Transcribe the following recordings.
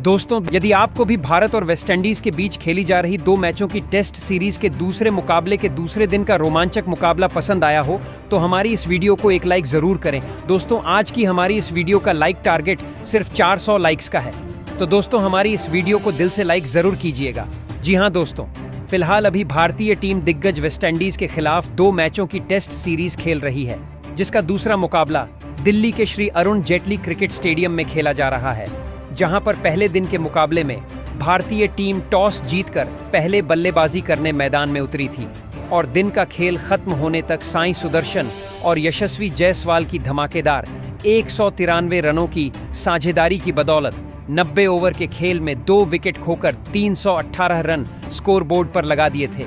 दोस्तों, यदि आपको भी भारत और वेस्टइंडीज के बीच खेली जा रही 2 मैचों की टेस्ट सीरीज के दूसरे मुकाबले के दूसरे दिन का रोमांचक मुकाबला पसंद आया हो तो हमारी इस वीडियो को एक लाइक जरूर करें। दोस्तों, आज की हमारी इस वीडियो का लाइक टारगेट सिर्फ 400 लाइक्स का है, तो दोस्तों हमारी इस वीडियो को दिल से लाइक जरूर कीजिएगा। जी हाँ दोस्तों, फिलहाल अभी भारतीय टीम दिग्गज वेस्टइंडीज के खिलाफ 2 मैचों की टेस्ट सीरीज खेल रही है, जिसका दूसरा मुकाबला दिल्ली के श्री अरुण जेटली क्रिकेट स्टेडियम में खेला जा रहा है, जहां पर पहले दिन के मुकाबले में भारतीय टीम टॉस जीतकर पहले बल्लेबाजी करने मैदान में उतरी थी और दिन का खेल खत्म होने तक साई सुदर्शन और यशस्वी जायसवाल की धमाकेदार 193 रनों की साझेदारी की बदौलत 90 ओवर के खेल में 2 विकेट खोकर 318 रन स्कोरबोर्ड पर लगा दिए थे।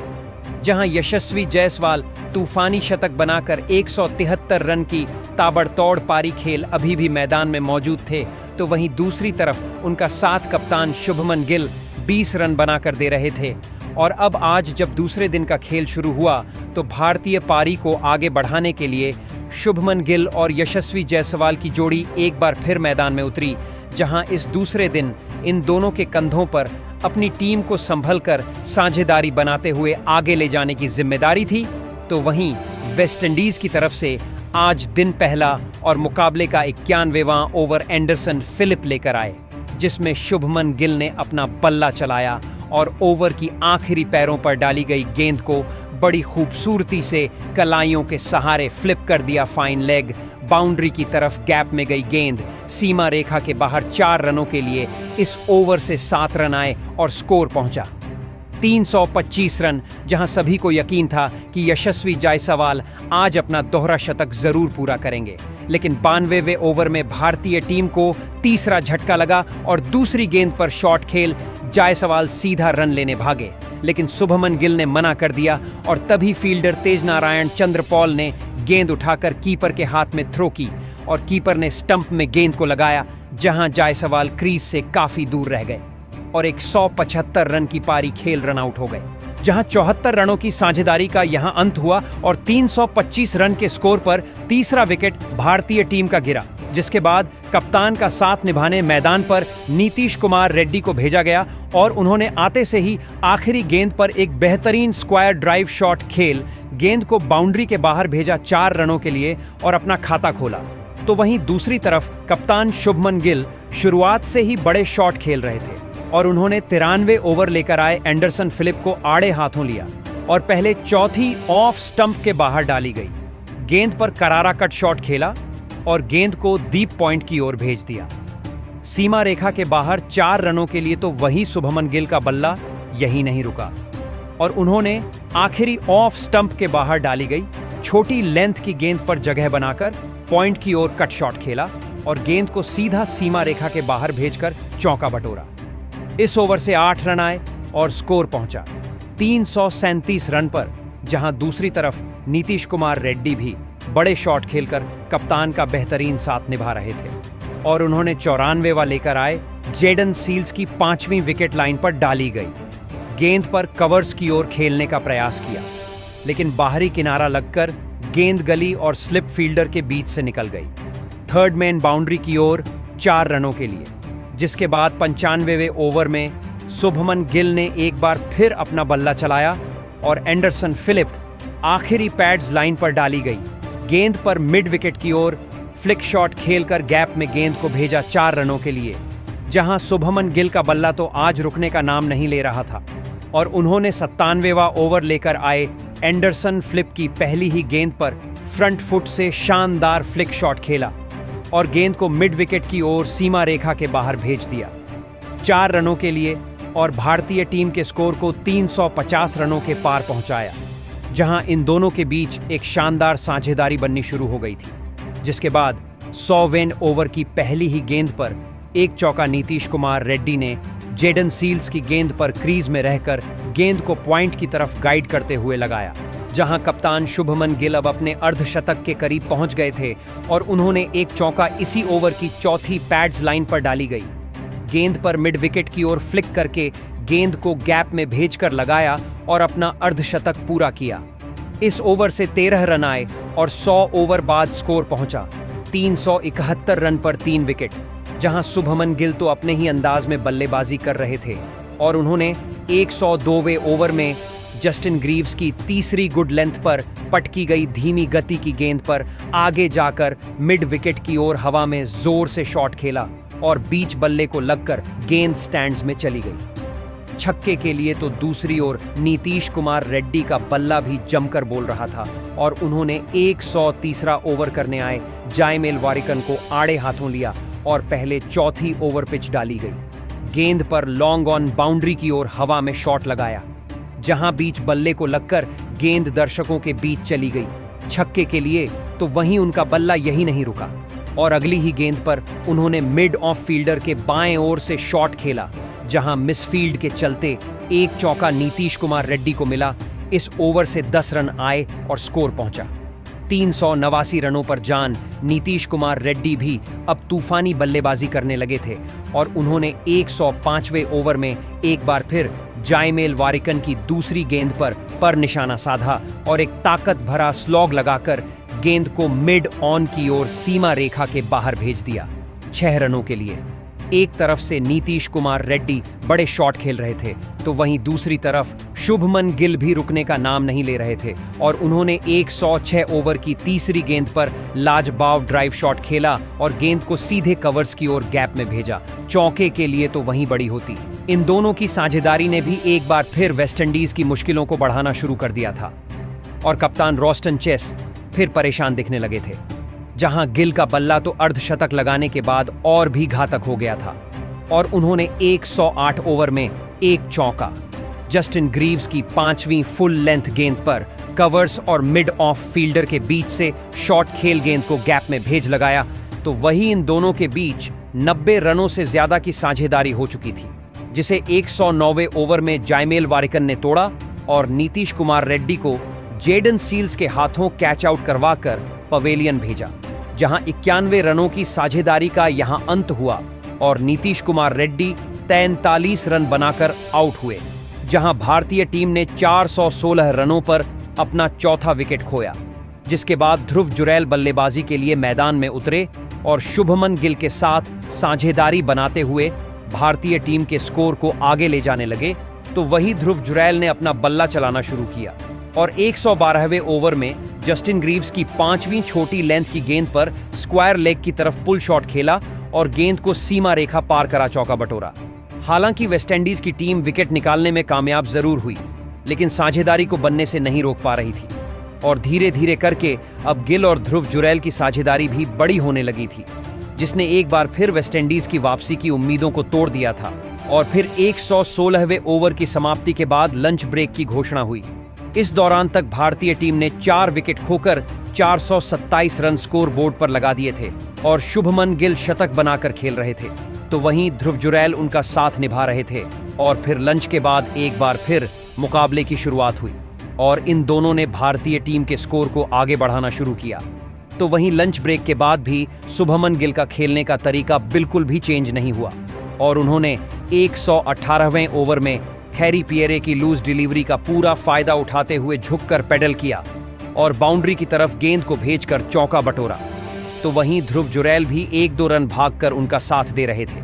जहां यशस्वी जायसवाल तूफानी शतक बनाकर 173 रन की ताबड़तोड़ पारी खेल अभी भी मैदान में मौजूद थे, तो वहीं दूसरी तरफ उनका साथ कप्तान शुभमन गिल 20 रन बनाकर दे रहे थे। और अब आज जब दूसरे दिन का खेल शुरू हुआ तो भारतीय पारी को आगे बढ़ाने के लिए शुभमन गिल और यशस्वी जायसवाल की जोड़ी एक बार फिर मैदान में उतरी, जहां इस दूसरे दिन इन दोनों के कंधों पर अपनी टीम को संभलकर साझेदारी बनाते हुए आगे ले जाने की जिम्मेदारी थी। तो वहीं वेस्टइंडीज की तरफ से आज दिन पहला और मुकाबले का 91वां ओवर एंडरसन फिलिप लेकर आए, जिसमें शुभमन गिल ने अपना बल्ला चलाया और ओवर की आखिरी पैरों पर डाली गई गेंद को बड़ी खूबसूरती से कलाइयों के सहारे फ्लिप कर दिया फाइन लेग। बाउंड्री की तरफ गैप में गई गेंद सीमा रेखा के बाहर 4 रनों के लिए इस ओवर से 7 रन आए और स्कोर पहुंचा 325 रन, जहां सभी को यकीन था कि यशस्वी जायसवाल आज अपना दोहरा शतक जरूर पूरा करेंगे। लेकिन 92वें ओवर में भारतीय टीम को तीसरा झटका लगा और दूसरी गेंद पर शॉट खेल जायसवाल सीधा रन लेने भागे, लेकिन शुभमन गिल ने मना कर दिया और तभी फील्डर तेजनारायण चंद्रपॉल ने गेंद उठाकर कीपर के हाथ में थ्रो की और कीपर ने स्टंप में गेंद को लगाया, जहां जायसवाल क्रीज से काफी दूर रह गए और 175 रन की पारी खेल रन आउट हो गए। जहां 74 रनों की साझेदारी का यहां अंत हुआ और 325 रन के स्कोर पर तीसरा विकेट भारतीय टीम का गिरा, जिसके बाद कप्तान का साथ निभाने मैदान पर नीतीश कुमार रेड्डी को भेजा गया और उन्होंने आते से ही आखिरी गेंद पर एक बेहतरीन स्क्वायर ड्राइव शॉट खेल गेंद को बाउंड्री के बाहर भेजा 4 रनों के लिए और अपना खाता खोला। तो वहीं दूसरी तरफ कप्तान शुभमन गिल शुरुआत से ही बड़े शॉट खेल रहे थे और उन्होंने 93 ओवर लेकर आए एंडरसन फिलिप को आड़े हाथों लिया और पहले चौथी ऑफ स्टंप के बाहर डाली गई गेंद पर करारा कट शॉट खेला और गेंद को डीप पॉइंट की ओर भेज दिया। सीमा रेखा के बाहर 4 रनों के लिए तो वही शुभमन गिल का बल्ला यही नहीं रुका और उन्होंने आखिरी ऑफ स्टंप के बाहर डाली गई छोटी लेंथ की गेंद पर जगह बनाकर पॉइंट की ओर कट शॉट खेला और गेंद को सीधा सीमा रेखा के बाहर भेजकर चौका बटोरा। इस ओवर से 8 रन आए और स्कोर पहुंचा 337 रन पर, जहां दूसरी तरफ नीतीश कुमार रेड्डी भी बड़े शॉट खेलकर कप्तान का बेहतरीन साथ निभा रहे थे और उन्होंने 94वां लेकर आए जेडन सील्स की 5वीं विकेट लाइन पर डाली गई गेंद पर कवर्स की ओर खेलने का प्रयास किया, लेकिन बाहरी किनारा लगकर गेंद गली और स्लिप फील्डर के बीच से निकल गई थर्ड मैन बाउंड्री की ओर 4 रनों के लिए, जिसके बाद 95वें ओवर में शुभमन गिल ने एक बार फिर अपना बल्ला चलाया और एंडरसन फिलिप आखिरी पैड्स लाइन पर डाली गई गेंद पर मिड विकेट की ओर फ्लिक शॉट खेलकर गैप में गेंद को भेजा 4 रनों के लिए, जहां शुभमन गिल का बल्ला तो आज रुकने का नाम नहीं ले रहा था और उन्होंने 97वां ओवर लेकर आए एंडरसन फिलिप की पहली ही गेंद पर फ्रंट फुट से शानदार फ्लिक शॉट खेला और गेंद को मिड विकेट की ओर सीमा रेखा के बाहर भेज दिया 4 रनों के लिए और भारतीय टीम के स्कोर को 350 रनों के पार पहुंचाया, जहां इन दोनों के बीच एक शानदार साझेदारी बननी शुरू हो गई थी, जिसके बाद 100वें ओवर की पहली ही गेंद पर एक चौका नीतीश कुमार रेड्डी ने जेडन सील्स की गेंद पर क्रीज में रहकर गेंद को पॉइंट की तरफ गाइड करते हुए लगाया, जहां कप्तान शुभमन गिल अब अपने अर्धशतक के करीब पहुंच गए थे और उन्होंने एक चौका इसी ओवर की चौथी पैड्स लाइन पर डाली गई गेंद पर मिड विकेट की ओर फ्लिक करके गेंद को गैप में भेजकर लगाया और अपना अर्धशतक पूरा किया। इस ओवर से 13 रन आए और 100 ओवर बाद स्कोर पहुंचा 371 रन पर 3 विकेट। जहां शुभमन गिल तो अपने ही अंदाज में बल्लेबाजी कर रहे थे और उन्होंने 102वें ओवर में जस्टिन ग्रीव्स की तीसरी गुड लेंथ पर पटकी गई धीमी गति की गेंद पर आगे जाकर मिड विकेट की ओर हवा में जोर से शॉट खेला और बीच बल्ले को लगकर गेंद स्टैंड्स में चली गई। छक्के के लिए तो दूसरी ओर नीतीश कुमार रेड्डी का बल्ला भी जमकर बोल रहा था और उन्होंने 103वां ओवर करने आए जायमेल वारिकन को आड़े हाथों लिया और पहले चौथी ओवर पिच डाली गई। गेंद पर लॉन्ग ऑन बाउंड्री की ओर हवा में शॉट लगाया, जहां बीच बल्ले को लगकर गेंद दर्शकों के बीच चली गई। छक्के के लिए तो वहीं उनका बल्ला यही नहीं रुका और अगली ही गेंद पर उन्होंने मिड ऑफ फील्डर के बाएं ओर से शॉट खेला, जहां मिसफील्ड के चलते एक चौका नीतीश कुमार रेड्डी को मिला। इस ओवर से 10 रन आए और स्कोर पहुंचा 389 रनों पर जान नीतीश कुमार रेड्डी भी अब तूफानी बल्लेबाजी करने लगे थे और उन्होंने 105वें ओवर में एक बार फिर जायमेल वारिकन की दूसरी गेंद पर निशाना साधा और एक ताकत भरा स्लॉग लगाकर गेंद को मिड ऑन की ओर सीमा रेखा के बाहर भेज दिया 6 रनों के लिए। एक तरफ से नीतीश कुमार रेड्डी बड़े शॉट खेल रहे थे तो वहीं दूसरी तरफ शुभमन गिल भी रुकने का नाम नहीं ले रहे थे और उन्होंने 106 ओवर की तीसरी गेंद पर लाजवाब ड्राइव शॉट खेला और गेंद को सीधे कवर्स की ओर गैप में भेजा। चौके के लिए तो वहीं बड़ी होती। इन दोनों की साझेदारी ने भी एक बार फिर वेस्टइंडीज की मुश्किलों को बढ़ाना शुरू कर दिया था और कप्तान रॉस्टन चेस फिर परेशान दिखने लगे थे, जहां गिल का बल्ला तो अर्धशतक लगाने के बाद और भी घातक हो गया था और उन्होंने 108 ओवर में एक चौका जस्टिन ग्रीव्स की 5वीं फुल लेंथ गेंद पर कवर्स और मिड ऑफ फील्डर के बीच से शॉर्ट खेल गेंद को गैप में भेज लगाया। तो वही इन दोनों के बीच 90 रनों से ज्यादा की साझेदारी हो चुकी थी, जिसे 109वें ओवर में जायमेल वारिकन ने तोड़ा और नीतीश कुमार रेड्डी को जेडन सील्स के हाथों कैच आउट करवाकर पवेलियन भेजा, जहां 91 रनों की साझेदारी का यहां अंत हुआ और नीतीश कुमार रेड्डी 43 रन बनाकर आउट हुए, जहां भारतीय टीम ने 416 रनों पर अपना चौथा विकेट खोया। जिसके बाद ध्रुव जुरैल बल्लेबाजी के लिए मैदान में उतरे और शुभमन गिल के साथ साझेदारी बनाते हुए भारतीय टीम के स्कोर को आगे ले जाने लगे। तो वही ध्रुव जुरैल ने अपना बल्ला चलाना शुरू किया और 112वें ओवर में जस्टिन ग्रीव्स की 5वीं छोटी लेंथ की गेंद पर स्क्वायर लेग की तरफ पुल शॉट खेला और गेंद को सीमा रेखा पार करा चौका बटोरा। हालांकि वेस्टइंडीज की टीम विकेट निकालने में कामयाब जरूर हुई, लेकिन साझेदारी को बनने से नहीं रोक पा रही थी और धीरे धीरे करके अब गिल और ध्रुव जुरैल की साझेदारी भी बड़ी होने लगी थी, जिसने एक बार फिर वेस्टइंडीज की वापसी की उम्मीदों को तोड़ दिया था। और फिर 116वें ओवर की समाप्ति के बाद लंच ब्रेक की घोषणा हुई। इस दौरान तक भारतीय टीम ने 4 विकेट खोकर 427 रन स्कोर बोर्ड पर लगा दिए थे और शुभमन गिल शतक बनाकर खेल रहे थे, तो वहीं ध्रुव जुरैल उनका साथ निभा रहे थे। और फिर लंच के बाद एक बार फिर मुकाबले की शुरुआत हुई और इन दोनों ने भारतीय टीम के स्कोर को आगे बढ़ाना शुरू किया। तो वहीं लंच ब्रेक के बाद भी शुभमन गिल का खेलने का तरीका बिल्कुल भी चेंज नहीं हुआ और उन्होंने 118वें ओवर में हैरी पियरे की लूज डिलीवरी का पूरा फायदा उठाते हुए झुककर पेडल किया और बाउंड्री की तरफ गेंद को भेजकर चौका बटोरा। तो वहीं ध्रुव जुरैल भी 1-2 रन भागकर उनका साथ दे रहे थे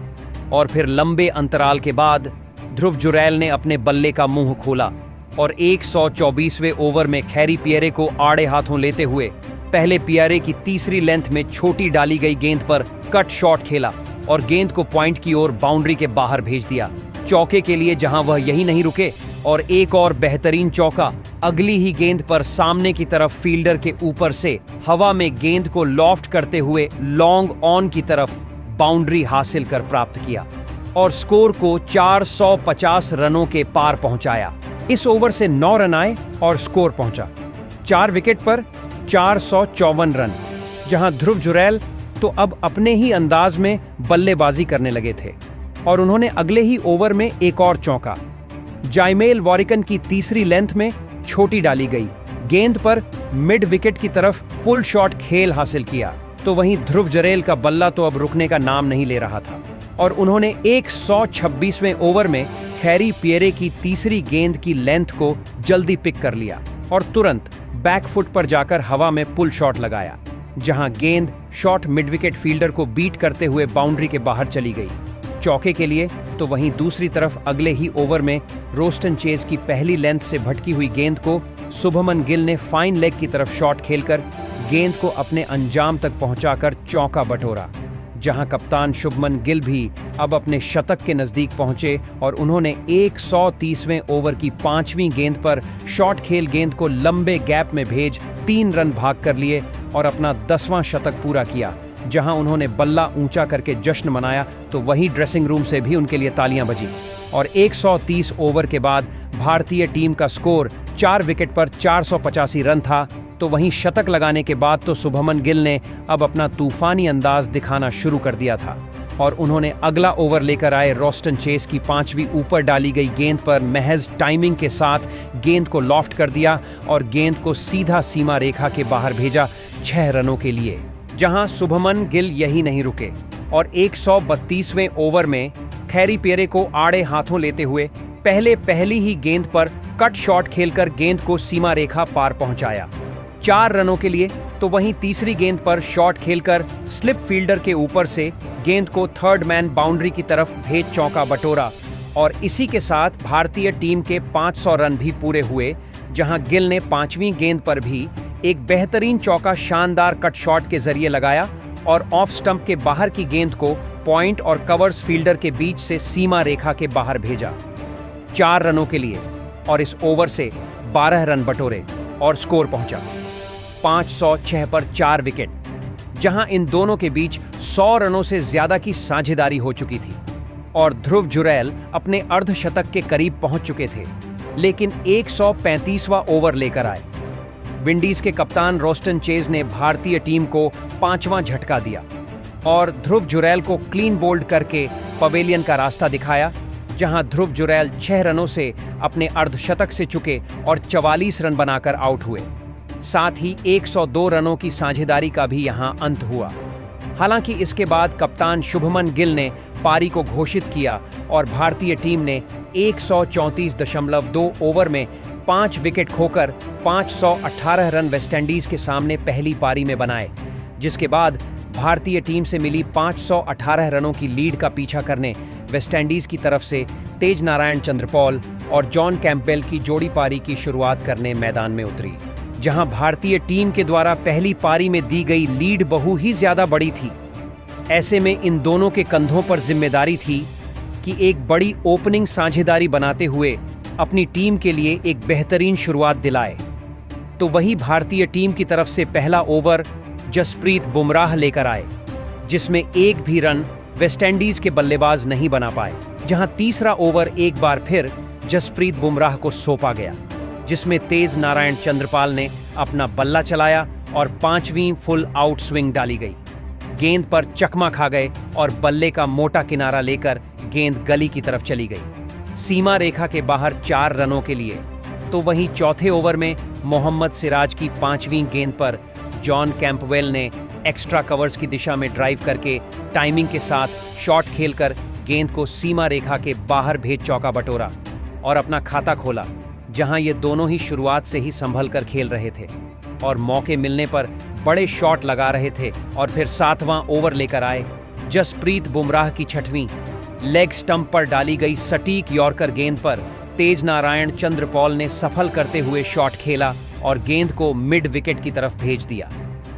और फिर लंबे अंतराल के बाद ध्रुव जुरैल ने अपने बल्ले का मुंह खोला और 124वें ओवर में हैरी पियरे को आड़े हाथों लेते हुए पहले पियरे की तीसरी लेंथ में छोटी डाली गई गेंद पर कट शॉट खेला और गेंद को पॉइंट की ओर बाउंड्री के बाहर भेज दिया चौके के लिए, जहां वह यही नहीं रुके और एक और बेहतरीन चौका अगली ही गेंद पर सामने की तरफ फील्डर के ऊपर से हवा में गेंद को लॉफ्ट करते हुए लॉन्ग ऑन की तरफ बाउंड्री हासिल कर प्राप्त किया और स्कोर को 450 रनों के पार पहुंचाया। इस ओवर से 9 रन आए और स्कोर पहुंचा 4 विकेट पर 454 रन, जहां ध्रुव जुरैल तो अब अपने ही अंदाज में बल्लेबाजी करने लगे थे और उन्होंने अगले ही ओवर में एक और चौका जायमेल वारिकन की तीसरी लेंथ में छोटी डाली गई गेंद पर मिड विकेट की तरफ पुल शॉट खेल हासिल किया। तो वहीं ध्रुव जुरैल का बल्ला तो अब रुकने का नाम नहीं ले रहा था और उन्होंने 126वें ओवर में हैरी पियरे की तीसरी गेंद की लेंथ को जल्दी पिक कर लिया और तुरंत बैकफुट पर जाकर हवा में पुल शॉट लगाया। जहां गेंद शॉर्ट मिड विकेट फील्डर को बीट करते हुए बाउंड्री के बाहर चली गई चौके के लिए। तो वहीं दूसरी तरफ अगले ही ओवर में रोस्टन चेज की पहली लेंथ से भटकी हुई गेंद को शुभमन गिल ने फाइन लेग की तरफ शॉट खेलकर गेंद को अपने अंजाम तक पहुंचाकर चौका बटोरा, जहां कप्तान शुभमन गिल भी अब अपने शतक के नजदीक पहुंचे और उन्होंने 130वें ओवर की 5वीं गेंद पर शॉट खेल गेंद को लंबे गैप में भेज 3 रन भाग कर लिए और अपना 10वां शतक पूरा किया। जहां उन्होंने बल्ला ऊंचा करके जश्न मनाया तो वहीं ड्रेसिंग रूम से भी उनके लिए तालियां बजी। और 130 ओवर के बाद भारतीय टीम का स्कोर 4 विकेट पर 485 रन था। तो वहीं शतक लगाने के बाद तो शुभमन गिल ने अब अपना तूफानी अंदाज दिखाना शुरू कर दिया था और उन्होंने अगला ओवर लेकर आए रोस्टन चेज की 5वीं ऊपर डाली गई गेंद पर महज टाइमिंग के साथ गेंद को लॉफ्ट कर दिया और गेंद को सीधा सीमा रेखा के बाहर भेजा 6 रनों के लिए। जहां शुभमन गिल यही नहीं रुके और 132वें ओवर में खैरी पेरे को आड़े हाथों लेते हुए पहली ही गेंद पर कट शॉट खेलकर गेंद को सीमा रेखा पार पहुंचाया 4 रनों के लिए। तो वहीं तीसरी गेंद पर शॉट खेलकर स्लिप फील्डर के ऊपर से गेंद को थर्ड मैन बाउंड्री की तरफ भेज चौका बटोरा और इसी के साथ भारतीय टीम के 500 रन भी पूरे हुए। जहां गिल ने 5वीं गेंद पर भी एक बेहतरीन चौका शानदार कट शॉट के जरिए लगाया और ऑफ स्टंप के बाहर की गेंद को पॉइंट और कवर्स फील्डर के बीच से सीमा रेखा के बाहर भेजा 4 रनों के लिए और इस ओवर से 12 रन बटोरे और स्कोर पहुंचा 506 पर 4 विकेट। जहां इन दोनों के बीच 100 रनों से ज्यादा की साझेदारी हो चुकी थी और ध्रुव जुरैल अपने अर्धशतक के करीब पहुंच चुके थे, लेकिन 135वां ओवर लेकर आए। विंडीज के कप्तान रोस्टन चेज ने भारतीय टीम को 5वां झटका दिया और ध्रुव जुरैल को क्लीन बोल्ड करके पवेलियन का रास्ता दिखाया, जहां ध्रुव जुरैल 6 रनों से अपने अर्धशतक से चुके और 44 रन बनाकर आउट हुए। साथ ही 102 रनों की साझेदारी का भी यहां अंत हुआ। हालांकि इसके बाद कप्तान शुभमन गिल ने पारी को घोषित किया और भारतीय टीम ने 134.2 ओवर में 5 विकेट खोकर 518 रन वेस्टइंडीज के सामने पहली पारी में बनाए, जिसके बाद भारतीय टीम से मिली 518 रनों की लीड का पीछा करने वेस्टइंडीज की तरफ से तेज नारायण चंद्रपॉल और जॉन कैंपबेल की जोड़ी पारी की शुरुआत करने मैदान में उतरी। जहां भारतीय टीम के द्वारा पहली पारी में दी गई लीड बहु ही ज्यादा बड़ी थी। ऐसे में इन दोनों के कंधों पर जिम्मेदारी थी कि एक बड़ी ओपनिंग साझेदारी बनाते हुए अपनी टीम के लिए एक बेहतरीन शुरुआत दिलाए। तो वही भारतीय टीम की तरफ से पहला ओवर जसप्रीत बुमराह लेकर आए, जिसमें एक भी रन वेस्टइंडीज के बल्लेबाज नहीं बना पाए। जहां तीसरा ओवर एक बार फिर जसप्रीत बुमराह को सौंपा गया, जिसमें तेज नारायण चंद्रपाल ने अपना बल्ला चलाया और 5वीं फुल आउट स्विंग डाली गई। गेंद पर चकमा खा गए और बल्ले का मोटा किनारा लेकर गेंद गली की तरफ चली गई, सीमा रेखा के बाहर 4 रनों के लिए। तो वहीं चौथे ओवर में मोहम्मद सिराज की 5वीं गेंद पर जॉन कैंपबेल ने एक्स्ट्रा कवर्स की दिशा में ड्राइव करके टाइमिंग के साथ शॉट खेलकर गेंद को सीमा रेखा के बाहर भेज चौका बटोरा और अपना खाता खोला। जहां ये दोनों ही शुरुआत से ही संभल कर खेल रहे थे और मौके मिलने पर बड़े शॉट लगा रहे थे। और फिर 7वां ओवर लेकर आए। जसप्रीत बुमराह की 6वीं लेग स्टंप पर डाली गई सटीक यॉर्कर गेंद पर तेज नारायण चंद्रपॉल ने सफल करते हुए शॉट खेला और गेंद को मिड विकेट की तरफ भेज दिया,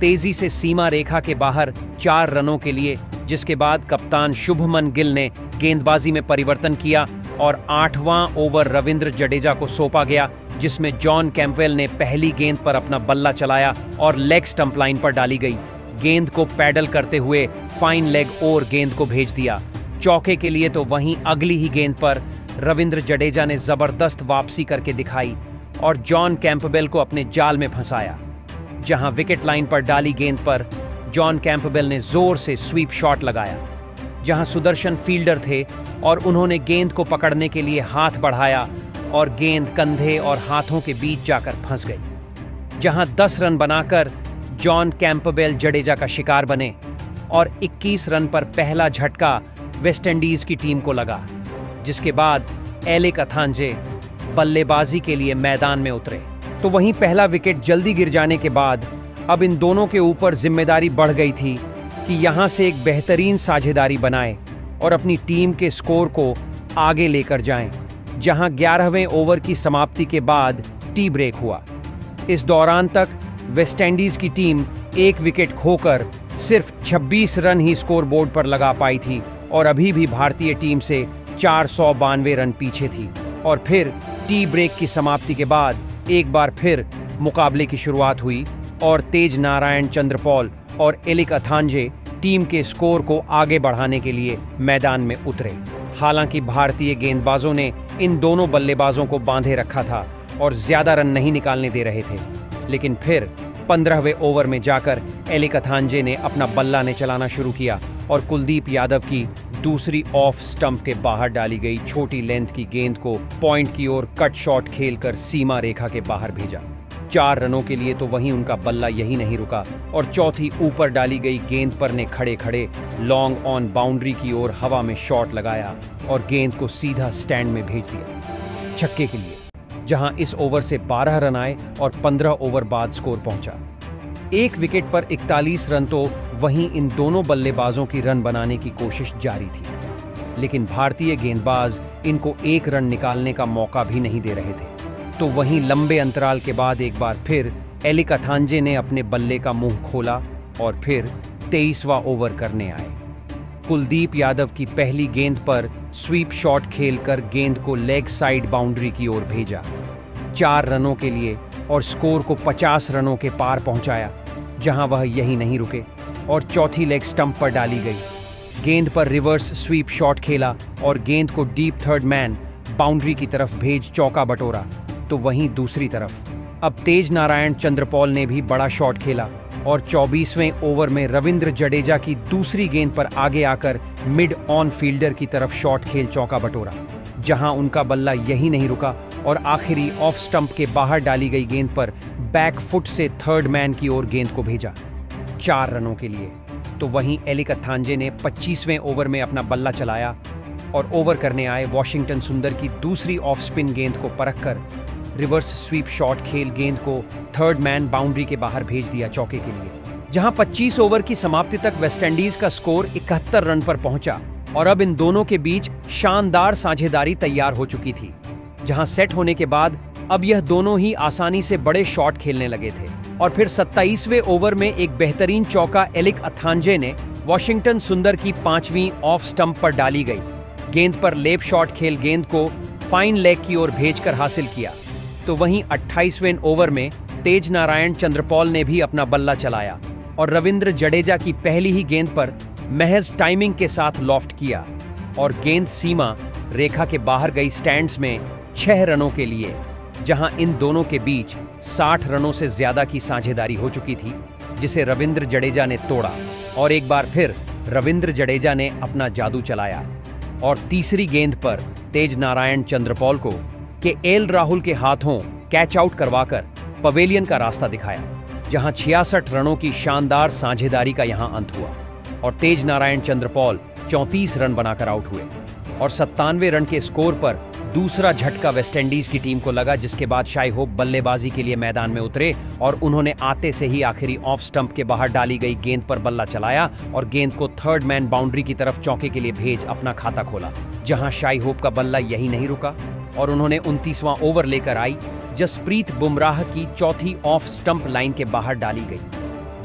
तेजी से सीमा रेखा के बाहर 4 रनों के लिए। जिसके बाद कप्तान शुभमन गिल ने गेंदबाजी में परिवर्तन किया और 8वां ओवर रविंद्र जडेजा को सौंपा गया, जिसमें जॉन कैंपबेल ने पहली गेंद पर अपना बल्ला चलाया और लेग स्टंप लाइन पर डाली गई गेंद को पैडल करते हुए फाइन लेग और गेंद को भेज दिया चौके के लिए। तो वहीं अगली ही गेंद पर रविंद्र जडेजा ने जबरदस्त वापसी करके दिखाई और जॉन कैंपबेल को अपने जाल में फंसाया। जहां विकेट लाइन पर डाली गेंद पर जॉन कैंपबेल ने जोर से स्वीप शॉट लगाया, जहां सुदर्शन फील्डर थे और उन्होंने गेंद को पकड़ने के लिए हाथ बढ़ाया और गेंद कंधे और हाथों के बीच जाकर फंस गई। जहां 10 रन बनाकर जॉन कैंपबेल जडेजा का शिकार बने और 21 रन पर पहला झटका वेस्टइंडीज की टीम को लगा, जिसके बाद एलेक अथांजे बल्लेबाजी के लिए मैदान में उतरे। तो वहीं पहला विकेट जल्दी गिर जाने के बाद अब इन दोनों के ऊपर जिम्मेदारी बढ़ गई थी कि यहां से एक बेहतरीन साझेदारी बनाए और अपनी टीम के स्कोर को आगे लेकर जाएं, जहां 11वें ओवर की समाप्ति के बाद टी ब्रेक हुआ। इस दौरान तक वेस्टइंडीज की टीम एक विकेट खोकर सिर्फ 26 रन ही स्कोरबोर्ड पर लगा पाई थी और अभी भी भारतीय टीम से 492 रन पीछे थी। और फिर टी ब्रेक की समाप्ति के बाद एक बार फिर मुकाबले की शुरुआत हुई और तेज नारायण चंद्रपॉल और एलिक अथांजे टीम के स्कोर को आगे बढ़ाने के लिए मैदान में उतरे। हालांकि भारतीय गेंदबाजों ने इन दोनों बल्लेबाजों को बांधे रखा था और ज्यादा रन नहीं निकालने दे रहे थे, लेकिन फिर 15वें ओवर में जाकर एलिक अथांजे ने अपना बल्ला ने चलाना शुरू किया और कुलदीप यादव की दूसरी ऑफ स्टंप के बाहर डाली गई छोटी लेंथ की गेंद को पॉइंट की ओर कट शॉट खेलकर सीमा रेखा के बाहर भेजा। 4 रनों के लिए तो वहीं उनका बल्ला यही नहीं रुका और चौथी ऊपर डाली गई गेंद पर ने खड़े खड़े लॉन्ग ऑन बाउंड्री की ओर हवा में शॉट लगाया और गेंद को सीधा स्टैंड में भेज दिया छक्के के लिए, जहां इस ओवर से 12 रन आए और 15 ओवर बाद स्कोर पहुंचा। एक विकेट पर 41 रन तो वहीं इन दोनों बल्लेबाजों की रन बनाने की कोशिश जारी थी, लेकिन भारतीय गेंदबाज इनको एक रन निकालने का मौका भी नहीं दे रहे थे। तो वहीं लंबे अंतराल के बाद एक बार फिर एलिक अथांजे ने अपने बल्ले का मुंह खोला और फिर 23वां ओवर करने आए। कुलदीप यादव की पहली गेंद पर स्वीप शॉट खेलकर गेंद को लेग साइड बाउंड्री की ओर भेजा 4 रनों के लिए और स्कोर को 50 रनों के पार पहुंचाया, जहां वह यही नहीं रुके और चौथी लेग स्टंप पर डाली गई गेंद पर रिवर्स स्वीप शॉट खेला और गेंद को डीप थर्ड मैन बाउंड्री की तरफ भेज चौका बटोरा। तो वहीं दूसरी तरफ अब तेज नारायण चंद्रपॉल ने भी बड़ा शॉट खेला और 24वें ओवर में रविंद्र जडेजा की दूसरी गेंद पर आगे आकर मिड ऑन फील्डर की तरफ शॉट खेल चौका बटोरा, जहां उनका बल्ला यही नहीं रुका और आखिरी ऑफ स्टंप के बाहर डाली गई गेंद पर बैक फुट से थर्ड मैन की ओर गेंद को भेजा 4 रनों के लिए। तो वहीं एलिक अथांजे ने 25वें ओवर में अपना बल्ला चलाया और ओवर करने आए वॉशिंगटन सुंदर की दूसरी ऑफ स्पिन गेंद को परखकर रिवर्स स्वीप शॉट खेल गेंद को थर्ड मैन बाउंड्री के बाहर भेज दिया चौके के लिए, जहां 25 ओवर की समाप्ति तक वेस्टइंडीज का स्कोर 71 रन पर पहुंचा और अब इन दोनों के बीच शानदार साझेदारी तैयार हो चुकी थी, जहां सेट होने के बाद अब यह दोनों ही आसानी से बड़े शॉट खेलने लगे थे। और फिर 27वें ओवर में एक बेहतरीन चौका एलिक अथांजे ने वॉशिंगटन सुंदर की 5वीं ऑफ स्टंप पर डाली गई गेंद पर लेप शॉट खेल गेंद को फाइन लेग की ओर भेजकर हासिल किया। तो वहीं 28वें ओवर में तेज नारायण चंद्रपॉल ने भी अपना बल्ला चलाया और रविंद्र जडेजा की पहली ही गेंद पर महज टाइमिंग के साथ लॉफ्ट किया और गेंद सीमा रेखा के बाहर गई स्टैंड्स में 6 रनों के लिए, जहां इन दोनों के बीच 60 रनों से ज्यादा की साझेदारी हो चुकी थी, जिसे रविंद्र जडेजा ने तोड़ा। और एक बार फिर रविंद्र जडेजा ने अपना जादू चलाया और तीसरी गेंद पर तेज नारायण चंद्रपॉल को एल राहुल के हाथों कैच आउट करवाकर पवेलियन का रास्ता दिखाया, जहां 66 रनों की शानदार साझेदारी का यहां अंत हुआ और तेज नारायण चंद्रपॉल 34 रन बनाकर आउट हुए और 97 रन के स्कोर पर दूसरा झटका वेस्टइंडीज की टीम को लगा, जिसके बाद शाई होप बल्लेबाजी के लिए मैदान में उतरे और उन्होंने आते से ही आखिरी ऑफ स्टंप के बाहर डाली गई गेंद पर बल्ला चलाया और गेंद को थर्ड मैन बाउंड्री की तरफ चौके के लिए भेज अपना खाता खोला, जहां शाई होप का बल्ला यही नहीं रुका और उन्होंने 29वां ओवर लेकर आई जसप्रीत बुमराह की चौथी ऑफ स्टंप लाइन के बाहर डाली गई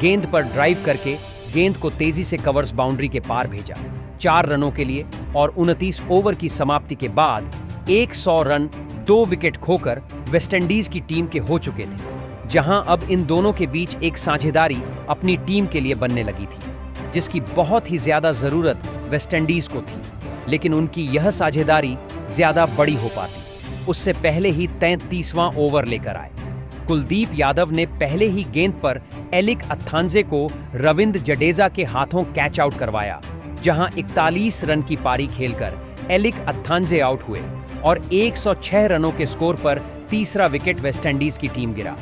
गेंद पर ड्राइव करके गेंद को तेजी से कवर्स बाउंड्री के पार भेजा 4 रनों के लिए और 29 ओवर की समाप्ति के बाद 100 रन 2 विकेट खोकर वेस्टइंडीज की टीम के हो चुके थे, जहां अब इन दोनों के बीच एक साझेदारी अपनी टीम के लिए बनने लगी थी, जिसकी बहुत ही ज्यादा जरूरत वेस्टइंडीज को थी, लेकिन उनकी यह साझेदारी ज्यादा बड़ी हो पाती उससे पहले ही 33वां ओवर लेकर आए। कुलदीप यादव ने पहले ही गेंद पर एलिक अथांजे को रविंद्र जडेजा के हाथों कैच आउट करवाया, जहां 41 रन की पारी खेलकर एलिक अथांजे आउट हुए और 106 रनों के स्कोर पर तीसरा विकेट वेस्टइंडीज की टीम गिरा।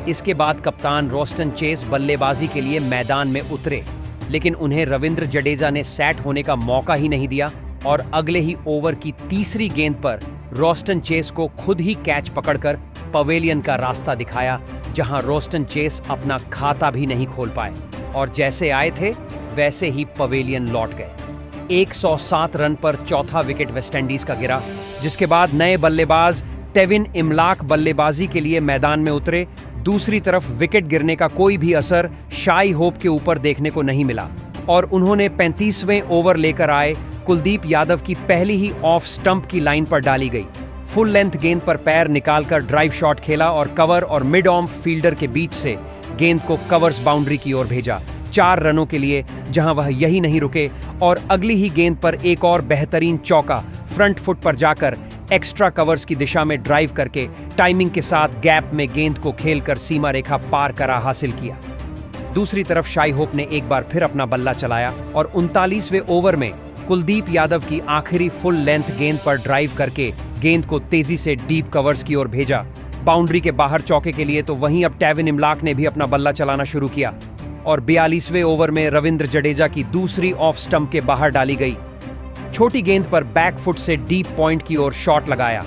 इसके बाद कप्तान रोस्टन चेस बल्लेबाजी के लिए मैदान में उतरे, लेकिन उन्हें रविंद्र जडेजा ने सेट होने का मौका ही नहीं दिया और अगले ही ओवर की तीसरी गेंद पर रोस्टन चेस को खुद ही कैच पकड़कर पवेलियन का रास्ता दिखाया, जहां रोस्टन चेस अपना खाता भी नहीं खोल पाए और जैसे आए थे वैसे ही पवेलियन लौट गए। 107 रन पर चौथा विकेट वेस्टइंडीज का गिरा, जिसके बाद नए बल्लेबाज टेविन इमलाक बल्लेबाजी के लिए मैदान में उतरे। दूसरी तरफ विकेट गिरने का कोई भी असर शाई होप के ऊपर देखने को नहीं मिला और उन्होंने 35वें ओवर लेकर आए कुलदीप यादव की पहली ही ऑफ स्टंप की लाइन पर डाली गई। फुल लेंथ गेंद पर पैर निकालकर ड्राइव शॉट खेला और कवर और मिड ऑन फील्डर के बीच से गेंद को कवर्स बाउंड्री की ओर भेजा 4 रनों के लिए, जहां वह यही नहीं रुके और अगली ही गेंद पर एक और बेहतरीन चौका फ्रंट फुट पर जाकर एक्स्ट्रा कवर्स की दिशा में ड्राइव करके टाइमिंग के साथ गैप में गेंद को खेलकर सीमा रेखा पार करा हासिल किया। दूसरी तरफ शाई होप ने एक बार फिर अपना बल्ला चलाया और 39वें ओवर में कुलदीप यादव की आखिरी फुल लेंथ गेंद पर ड्राइव करके गेंद को तेजी से डीप कवर्स की ओर भेजा बाउंड्री के बाहर चौके के लिए। तो वहीं अब टेविन इमलाक ने भी अपना बल्ला चलाना शुरू किया और 42वें ओवर में रविंद्र जडेजा की दूसरी ऑफ स्टंप के बाहर डाली गई छोटी गेंद पर बैक फुट से डीप पॉइंट की ओर शॉट लगाया,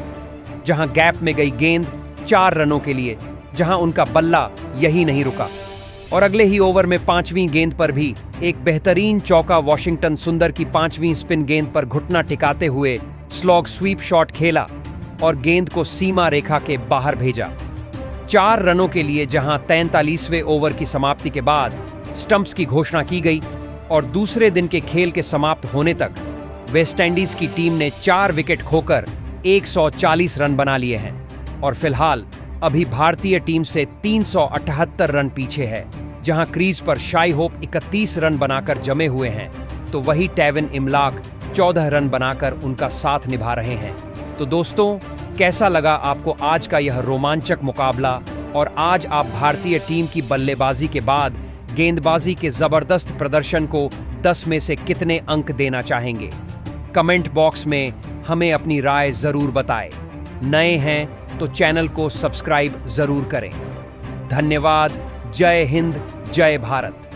जहां गैप में गई गेंद 4 रनों के लिए, जहां उनका बल्ला यही नहीं रुका और अगले ही ओवर में 5वीं गेंद पर भी एक बेहतरीन चौका वॉशिंगटन सुंदर की 5वीं स्पिन गेंद पर घुटना टिकाते हुए स्लॉग स्वीप शॉट खेला और गेंद को सीमा रेखा के बाहर भेजा 4 रनों के लिए, जहां 43वें ओवर की समाप्ति के बाद स्टंप्स की घोषणा की गई और दूसरे दिन के खेल के समाप्त होने तक वेस्टइंडीज की टीम ने 4 विकेट खोकर 140 रन बना लिए हैं और फिलहाल अभी भारतीय टीम से 378 रन पीछे है, जहां क्रीज पर शाई होप 31 रन बनाकर जमे हुए हैं तो वही टेविन इमलाक 14 रन बनाकर उनका साथ निभा रहे हैं। तो दोस्तों, कैसा लगा आपको आज का यह रोमांचक मुकाबला और आज आप भारतीय टीम की बल्लेबाजी के बाद गेंदबाजी के जबरदस्त प्रदर्शन को 10 में से कितने अंक देना चाहेंगे? कमेंट बॉक्स में हमें अपनी राय जरूर बताएं। नए हैं तो चैनल को सब्सक्राइब जरूर करें। धन्यवाद। जय हिंद, जय भारत।